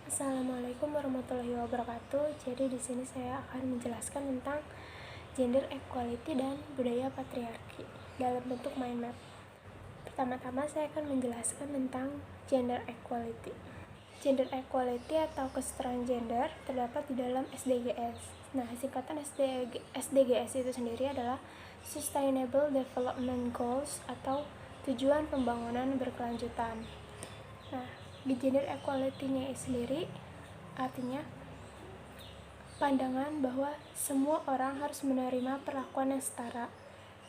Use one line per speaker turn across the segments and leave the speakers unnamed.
Assalamualaikum warahmatullahi wabarakatuh. Jadi di sini saya akan menjelaskan tentang gender equality dan budaya patriarki dalam bentuk mind map. Pertama-tama saya akan menjelaskan tentang gender equality. Gender equality atau kesetaraan gender terdapat di dalam SDGs. Nah, singkatan SDGs itu sendiri adalah Sustainable Development Goals atau tujuan pembangunan berkelanjutan. Nah, di gender equality-nya sendiri artinya pandangan bahwa semua orang harus menerima perlakuan yang setara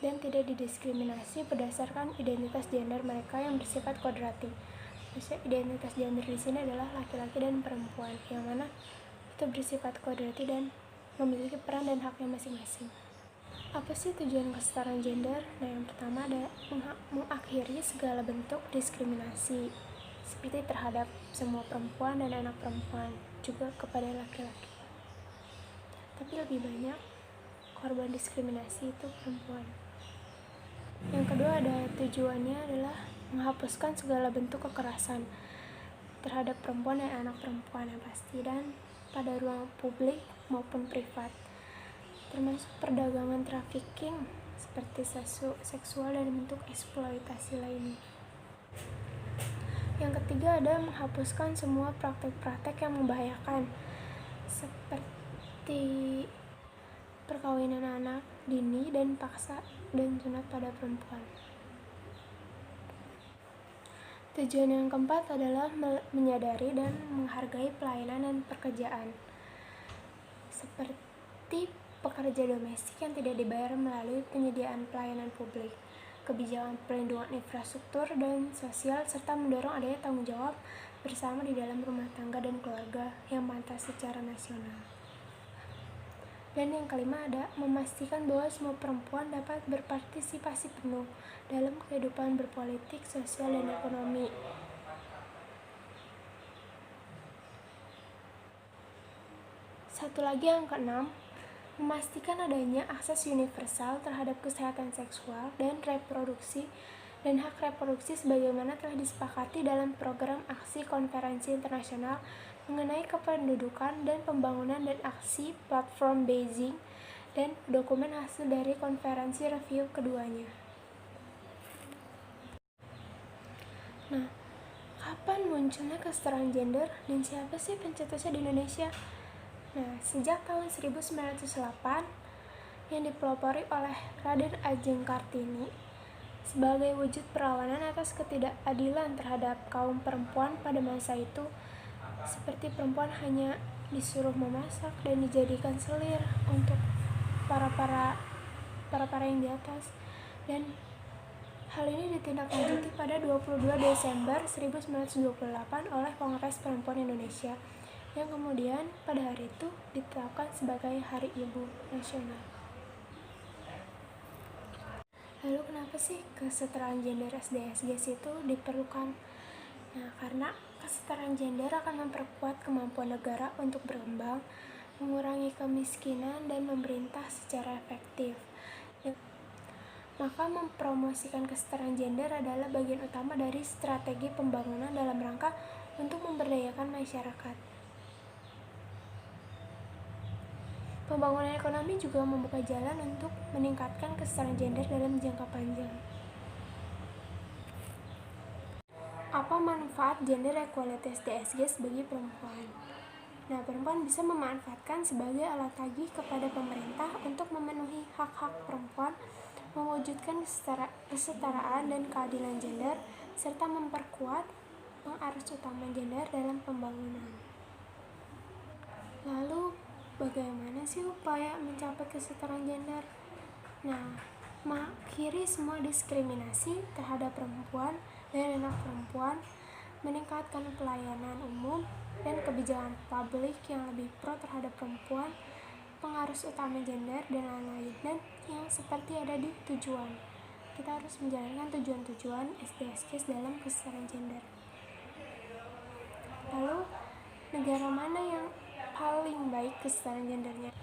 dan tidak didiskriminasi berdasarkan identitas gender mereka yang bersifat kodrati. Maksudnya identitas gender di sini adalah laki-laki dan perempuan, yang mana itu bersifat kodrati dan memiliki peran dan haknya masing-masing. Apa sih tujuan kesetaraan gender? Nah, yang pertama ada mengakhiri segala bentuk diskriminasi seperti terhadap semua perempuan dan anak perempuan, juga kepada laki-laki. Tapi lebih banyak korban diskriminasi itu perempuan. Yang kedua ada tujuannya adalah menghapuskan segala bentuk kekerasan terhadap perempuan dan anak perempuan yang pasti, dan pada ruang publik maupun privat, termasuk perdagangan trafficking seperti seksual dan bentuk eksploitasi lainnya. Yang ketiga ada menghapuskan semua praktek-praktek yang membahayakan seperti perkawinan anak dini dan paksa dan sunat pada perempuan. Tujuan yang keempat adalah menyadari dan menghargai pelayanan dan pekerjaan seperti pekerja domestik yang tidak dibayar melalui penyediaan pelayanan publik, kebijakan perlindungan infrastruktur dan sosial, serta mendorong adanya tanggung jawab bersama di dalam rumah tangga dan keluarga yang pantas secara nasional. Dan yang kelima ada memastikan bahwa semua perempuan dapat berpartisipasi penuh dalam kehidupan berpolitik, sosial, dan ekonomi. Satu lagi yang keenam, memastikan adanya akses universal terhadap kesehatan seksual dan reproduksi dan hak reproduksi sebagaimana telah disepakati dalam program aksi konferensi internasional mengenai kependudukan dan pembangunan dan aksi platform Beijing dan dokumen hasil dari konferensi review keduanya. Nah, kapan munculnya kesetaraan gender dan siapa sih pencetusnya di Indonesia? Nah, sejak tahun 1908 yang dipelopori oleh Raden Ajeng Kartini sebagai wujud perlawanan atas ketidakadilan terhadap kaum perempuan pada masa itu, seperti perempuan hanya disuruh memasak dan dijadikan selir untuk para yang di atas, dan hal ini ditindaklanjuti pada 22 Desember 1928 oleh Kongres Perempuan Indonesia yang kemudian pada hari itu ditetapkan sebagai Hari Ibu Nasional. Lalu kenapa sih kesetaraan gender SDGs itu diperlukan? Nah, karena kesetaraan gender akan memperkuat kemampuan negara untuk berkembang, mengurangi kemiskinan, dan memerintah secara efektif. Maka mempromosikan kesetaraan gender adalah bagian utama dari strategi pembangunan dalam rangka untuk memberdayakan masyarakat. Pembangunan ekonomi juga membuka jalan untuk meningkatkan kesetaraan gender dalam jangka panjang. Apa manfaat gender equality SDGs bagi perempuan? Nah, perempuan bisa memanfaatkan sebagai alat tagih kepada pemerintah untuk memenuhi hak-hak perempuan, mewujudkan kesetaraan dan keadilan gender, serta memperkuat pengarus utama gender dalam pembangunan. Lalu, bagaimana sih upaya mencapai kesetaraan gender? Nah, mengakhiri semua diskriminasi terhadap perempuan dan anak perempuan, meningkatkan pelayanan umum dan kebijakan publik yang lebih pro terhadap perempuan, pengarus utama gender, dan lain-lain, dan yang seperti ada di tujuan. Kita harus menjalankan tujuan-tujuan SDGs dalam kesetaraan gender. Lalu, negara mana yang paling baik kesetaraan gendernya?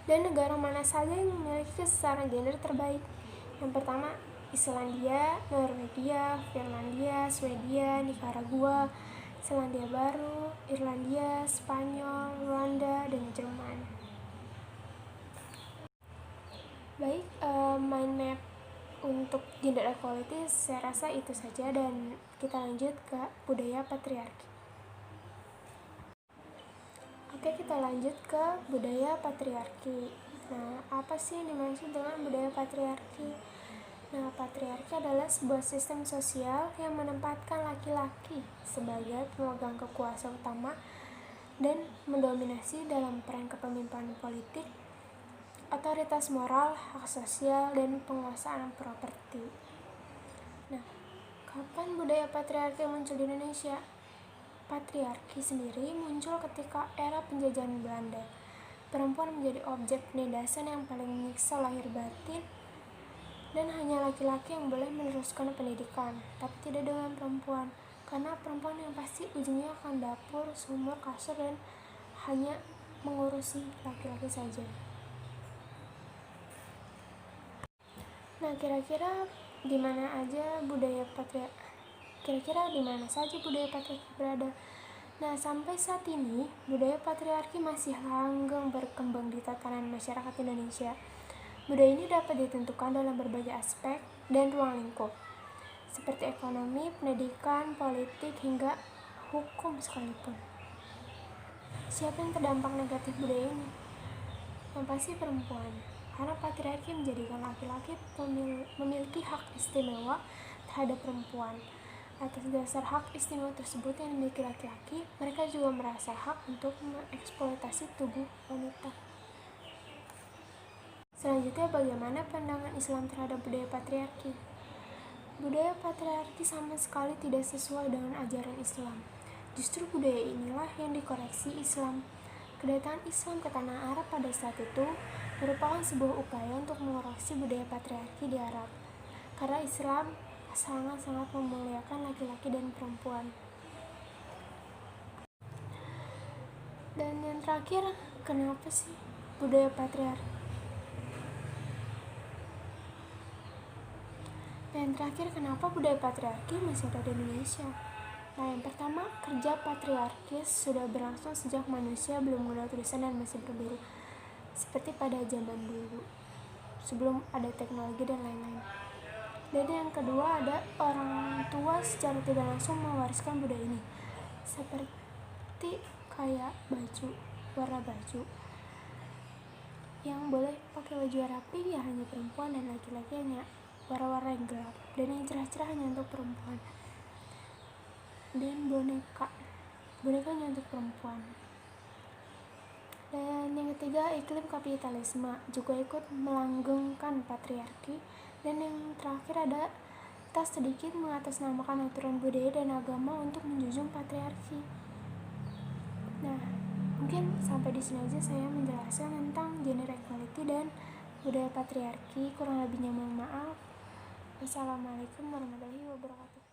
Dan negara mana saja yang memiliki kesetaraan gender terbaik? Yang pertama, Islandia, Norwegia, Finlandia, Swedia, Nicaragua, Selandia Baru, Irlandia, Spanyol, Rwanda, dan Jerman. Baik, mind map untuk gender equality saya rasa itu saja, dan kita lanjut ke budaya patriarki. Oke, kita lanjut ke budaya patriarki. Nah, apa sih yang dimaksud dengan budaya patriarki? Nah, patriarki adalah sebuah sistem sosial yang menempatkan laki-laki sebagai pemegang kekuasaan utama dan mendominasi dalam peran kepemimpinan politik, otoritas moral, hak sosial, dan penguasaan properti. Nah, kapan budaya patriarki muncul di Indonesia? Patriarki sendiri muncul ketika era penjajahan Belanda. Perempuan menjadi objek penindasan yang paling menyiksa lahir batin, dan hanya laki-laki yang boleh meneruskan pendidikan, tapi tidak dengan perempuan, karena perempuan yang pasti ujungnya akan dapur, sumur, kasur, dan hanya mengurusi laki-laki saja. Nah, kira-kira di mana saja budaya patriarki berada? Nah, sampai saat ini budaya patriarki masih langgeng berkembang di tatanan masyarakat Indonesia. Budaya ini dapat ditentukan dalam berbagai aspek dan ruang lingkup, seperti ekonomi, pendidikan, politik, hingga hukum sekalipun. Siapa yang terdampak negatif budaya ini? Yang pasti perempuan, karena patriarki menjadikan laki-laki memiliki hak istimewa terhadap perempuan. Atas dasar hak istimewa tersebut yang dimiliki laki-laki, mereka juga merasa hak untuk mengeksploitasi tubuh wanita. Selanjutnya, bagaimana pandangan Islam terhadap budaya patriarki? Budaya patriarki sama sekali tidak sesuai dengan ajaran Islam. Justru budaya inilah yang dikoreksi Islam. Kedatangan Islam ke tanah Arab pada saat itu merupakan sebuah upaya untuk mengoreksi budaya patriarki di Arab, karena Islam sangat-sangat memuliakan laki-laki dan perempuan. Dan yang terakhir, kenapa sih budaya patriarki? Kenapa budaya patriarki masih ada di Indonesia? Nah, yang pertama, kerja patriarkis sudah berlangsung sejak manusia belum mengenal tulisan dan masih berburu, seperti pada zaman dulu, sebelum ada teknologi dan lain-lain. Dan yang kedua, ada orang tua secara tidak langsung mewariskan budaya ini, seperti kayak warna baju yang boleh pakai baju rapi ya hanya perempuan, dan laki-laki hanya warna-warna yang gelap, dan yang cerah-cerah hanya untuk perempuan. Dan boneka hanya untuk perempuan. Dan yang ketiga, iklim kapitalisme juga ikut melanggengkan patriarki. Dan yang terakhir, ada tak sedikit mengatasnamakan aturan budaya dan agama untuk menjunjung patriarki. Nah, mungkin sampai di sini aja saya menjelaskan tentang gender equality dan budaya patriarki. Kurang lebihnya mohon maaf. Wassalamualaikum warahmatullahi wabarakatuh.